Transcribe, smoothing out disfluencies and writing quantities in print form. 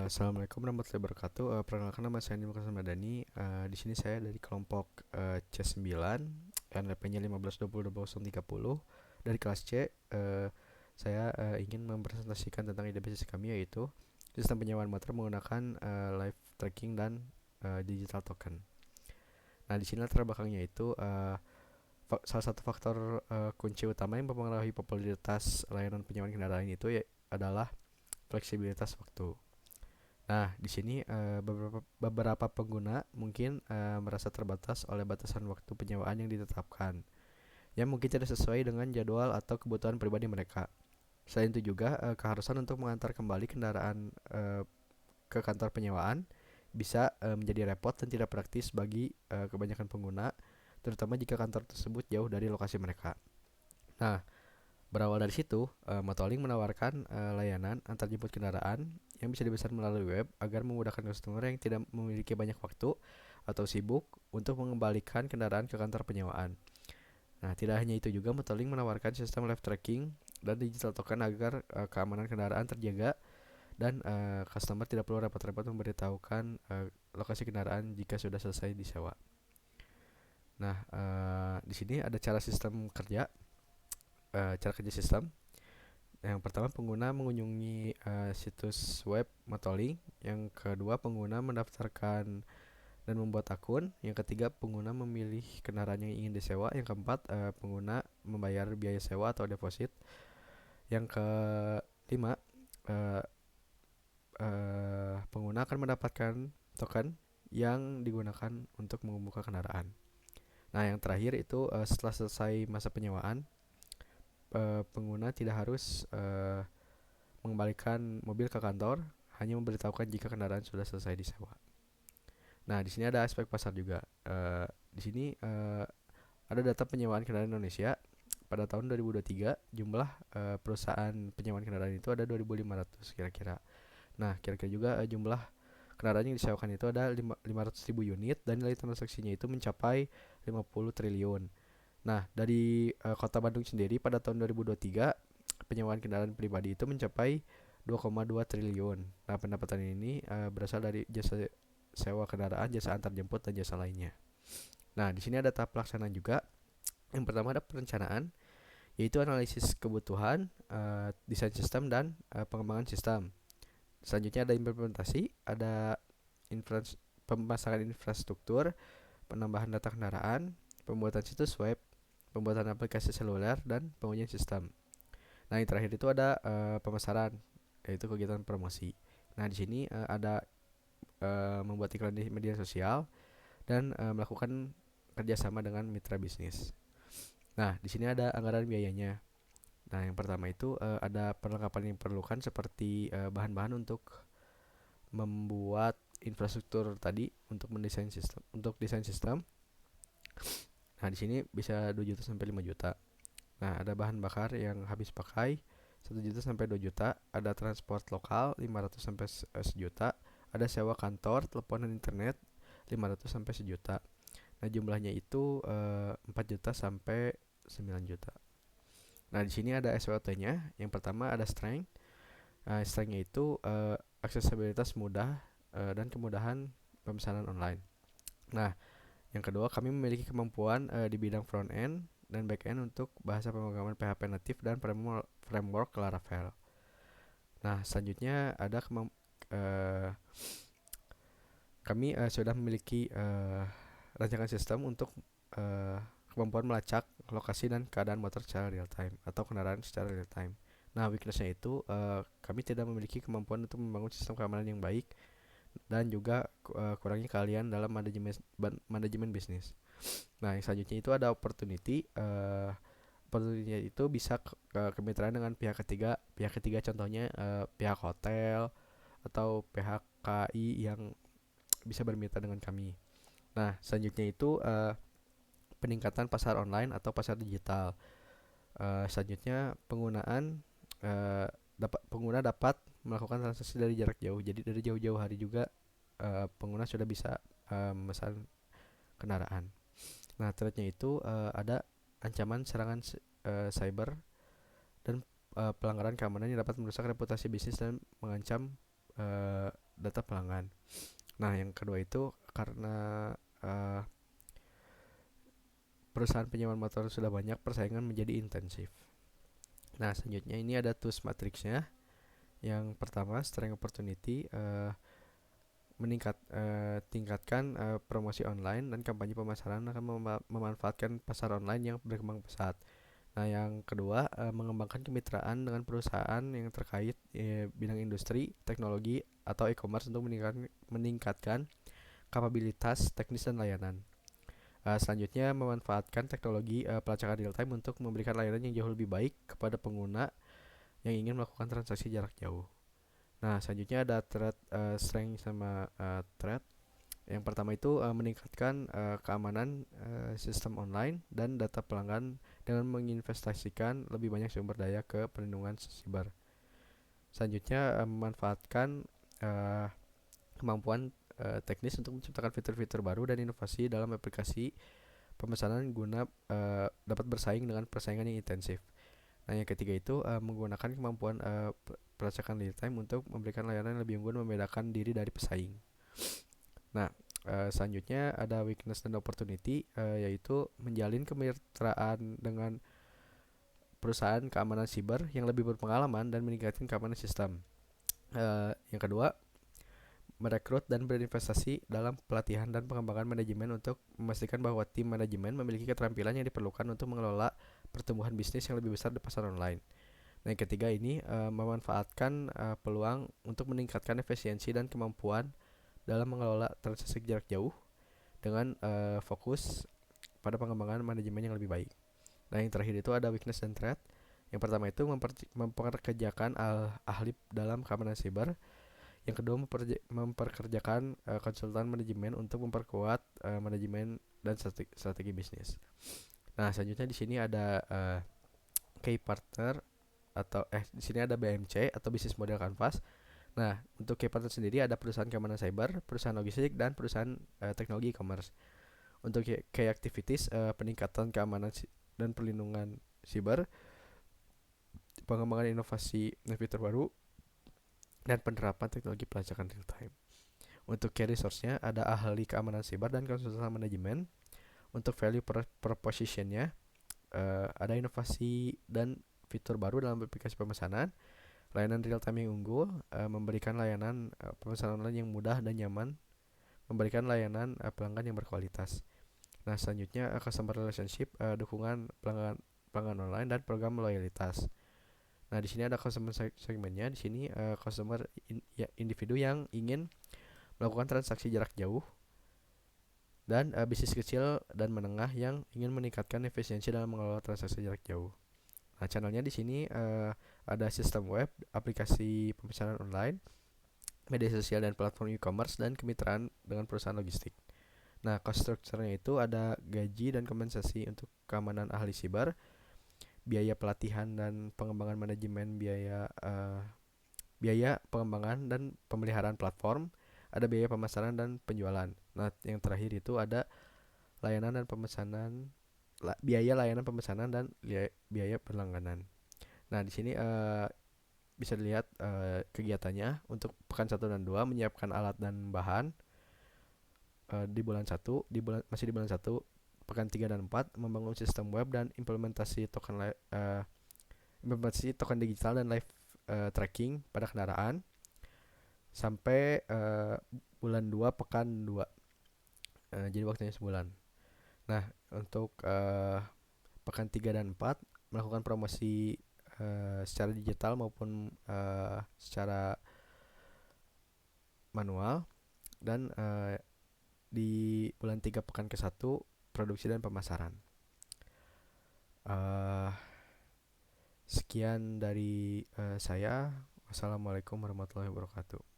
Assalamualaikum warahmatullahi wabarakatuh. Perkenalkan nama saya Nima Kasam Madani. Di sini saya dari kelompok C9, NLP-nya 15202030 dari kelas C. Saya ingin mempresentasikan tentang ide bisnis kami, yaitu sistem penyewaan motor menggunakan live tracking dan digital token. Nah, di sini latar belakangnya itu salah satu faktor kunci utama yang mempengaruhi popularitas layanan penyewaan kendaraan itu adalah fleksibilitas waktu. Nah, di sini beberapa pengguna mungkin merasa terbatas oleh batasan waktu penyewaan yang ditetapkan, yang mungkin tidak sesuai dengan jadwal atau kebutuhan pribadi mereka. Selain itu juga keharusan untuk mengantar kembali kendaraan ke kantor penyewaan bisa menjadi repot dan tidak praktis bagi kebanyakan pengguna, terutama jika kantor tersebut jauh dari lokasi mereka. Nah, berawal dari situ, Motolink menawarkan layanan antar jemput kendaraan yang bisa dipesan melalui web agar memudahkan customer yang tidak memiliki banyak waktu atau sibuk untuk mengembalikan kendaraan ke kantor penyewaan. Nah, tidak hanya itu juga, Motolink menawarkan sistem live tracking dan digital token agar keamanan kendaraan terjaga dan customer tidak perlu repot-repot memberitahukan lokasi kendaraan jika sudah selesai disewa. Nah, di sini ada cara kerja sistem. Yang pertama, pengguna mengunjungi situs web Motolink. Yang kedua, pengguna mendaftarkan dan membuat akun. Yang ketiga, pengguna memilih kendaraan yang ingin disewa. Yang keempat, pengguna membayar biaya sewa atau deposit. Yang kelima, uh, pengguna akan mendapatkan token yang digunakan untuk membuka kendaraan. Nah, yang terakhir itu setelah selesai masa penyewaan, pengguna tidak harus mengembalikan mobil ke kantor, hanya memberitahukan jika kendaraan sudah selesai disewa. Nah, di sini ada aspek pasar juga. Di sini ada data penyewaan kendaraan Indonesia. Pada tahun 2023, jumlah perusahaan penyewaan kendaraan itu ada 2.500 kira-kira. Nah, kira-kira juga jumlah kendaraan yang disewakan itu ada 500.000 unit dan nilai transaksinya itu mencapai 50 triliun. Nah, dari Kota Bandung sendiri pada tahun 2023, penyewaan kendaraan pribadi itu mencapai 2,2 triliun. Nah, pendapatan ini berasal dari jasa sewa kendaraan, jasa antar jemput, dan jasa lainnya. Nah, di sini ada tahap pelaksanaan juga. Yang pertama ada perencanaan, yaitu analisis kebutuhan, desain sistem, dan pengembangan sistem. Selanjutnya ada implementasi, ada pemasangan infrastruktur, penambahan data kendaraan, pembuatan situs web, pembuatan aplikasi seluler, dan pengujian sistem. Nah, yang terakhir itu ada pemasaran, yaitu kegiatan promosi. Nah, di sini ada membuat iklan di media sosial dan melakukan kerjasama dengan mitra bisnis. Nah, di sini ada anggaran biayanya. Nah, yang pertama itu ada perlengkapan yang diperlukan seperti bahan-bahan untuk membuat infrastruktur tadi untuk mendesain sistem, untuk desain sistem. Nah, di sini bisa 2 juta sampai 5 juta. Nah, ada bahan bakar yang habis pakai 1 juta sampai 2 juta, ada transport lokal 500 sampai sejuta, ada sewa kantor, telepon dan internet 500 sampai sejuta. Nah, jumlahnya itu 4 juta sampai 9 juta. Nah, di sini ada SWOT-nya. Yang pertama ada strength. Strength-nya itu aksesibilitas mudah dan kemudahan pemesanan online. Nah, yang kedua, kami memiliki kemampuan di bidang front end dan back end untuk bahasa pemrograman PHP natif dan framework Laravel. Nah, selanjutnya ada kami sudah memiliki rancangan sistem untuk kemampuan melacak lokasi dan keadaan motor secara real time atau kendaraan secara real time. Nah, weakness-nya itu kami tidak memiliki kemampuan untuk membangun sistem keamanan yang baik dan juga kurangnya keahlian dalam manajemen bisnis. Nah, yang selanjutnya itu ada opportunity. Opportunity itu bisa kemitraan dengan pihak ketiga. Pihak ketiga contohnya pihak hotel atau pihak KI yang bisa bermitra dengan kami. Nah, selanjutnya itu peningkatan pasar online atau pasar digital. Selanjutnya uh, pengguna dapat melakukan transaksi dari jarak jauh. Jadi dari jauh-jauh hari juga pengguna sudah bisa memesan kendaraan. Nah, threat-nya itu ada ancaman serangan cyber dan pelanggaran keamanan yang dapat merusak reputasi bisnis dan mengancam data pelanggan. Nah, yang kedua itu karena uh, perusahaan penyewaan motor sudah banyak, persaingan menjadi intensif. Nah, selanjutnya ini ada tools matrixnya. Yang pertama, strength opportunity, tingkatkan promosi online dan kampanye pemasaran akan memanfaatkan pasar online yang berkembang pesat. Nah, yang kedua, mengembangkan kemitraan dengan perusahaan yang terkait bidang industri, teknologi, atau e-commerce untuk meningkatkan kapabilitas teknis dan layanan. Selanjutnya, memanfaatkan teknologi pelacakan real time untuk memberikan layanan yang jauh lebih baik kepada pengguna yang ingin melakukan transaksi jarak jauh. Nah, selanjutnya ada strength sama threat. Yang pertama itu meningkatkan keamanan sistem online dan data pelanggan dengan menginvestasikan lebih banyak sumber daya ke perlindungan siber. Selanjutnya memanfaatkan uh, kemampuan teknis untuk menciptakan fitur-fitur baru dan inovasi dalam aplikasi pemesanan guna dapat bersaing dengan persaingan yang intensif. Nah, yang ketiga itu menggunakan kemampuan pelacakan real time untuk memberikan layanan yang lebih unggul, membedakan diri dari pesaing. Nah, selanjutnya ada weakness dan opportunity, yaitu menjalin kemitraan dengan perusahaan keamanan siber yang lebih berpengalaman dan meningkatkan keamanan sistem. Yang kedua, merekrut dan berinvestasi dalam pelatihan dan pengembangan manajemen untuk memastikan bahwa tim manajemen memiliki keterampilan yang diperlukan untuk mengelola pertumbuhan bisnis yang lebih besar di pasar online. Nah, yang ketiga ini memanfaatkan peluang untuk meningkatkan efisiensi dan kemampuan dalam mengelola transaksi jarak jauh dengan fokus pada pengembangan manajemen yang lebih baik. Nah, yang terakhir itu ada weakness dan threat. Yang pertama itu memperkerjakan ahli dalam keamanan siber. Yang kedua, memperkerjakan konsultan manajemen untuk memperkuat manajemen dan strategi bisnis. Nah, selanjutnya di sini ada key partner atau di sini ada BMC atau bisnis model canvas. Nah, untuk key partner sendiri ada perusahaan keamanan cyber, perusahaan logistik, dan perusahaan teknologi e-commerce. Untuk key activities, peningkatan keamanan dan perlindungan siber, pengembangan inovasi dan fitur baru, dan penerapan teknologi pelacakan real time. Untuk key resource-nya ada ahli keamanan siber dan konsultan manajemen. Untuk value proposition-nya ada inovasi dan fitur baru dalam aplikasi pemesanan, layanan real time yang unggul, memberikan layanan pemesanan online yang mudah dan nyaman, memberikan layanan pelanggan yang berkualitas. Nah, selanjutnya customer relationship, dukungan pelanggan online dan program loyalitas. Nah, di sini ada customer segmennya. Di sini customer individu yang ingin melakukan transaksi jarak jauh dan bisnis kecil dan menengah yang ingin meningkatkan efisiensi dalam mengelola transaksi jarak jauh. Nah, channelnya di sini ada sistem web, aplikasi pemesanan online, media sosial dan platform e-commerce, dan kemitraan dengan perusahaan logistik. Nah, cost structure-nya itu ada gaji dan kompensasi untuk keamanan ahli siber, biaya pelatihan dan pengembangan manajemen, biaya pengembangan dan pemeliharaan platform, ada biaya pemasaran dan penjualan. Nah, yang terakhir itu ada layanan dan pemesanan, biaya layanan pemesanan dan biaya berlangganan. Nah, di sini bisa dilihat kegiatannya untuk pekan 1 dan 2 menyiapkan alat dan bahan. Di bulan 1, masih di bulan 1, pekan 3 dan 4 membangun sistem web dan implementasi token digital dan live tracking pada kendaraan sampai bulan 2 pekan 2. Jadi waktunya sebulan. Nah, untuk pekan 3 dan 4 melakukan promosi secara digital maupun secara manual, dan di bulan 3 pekan ke-1 produksi dan pemasaran. Sekian dari saya. Wassalamualaikum warahmatullahi wabarakatuh.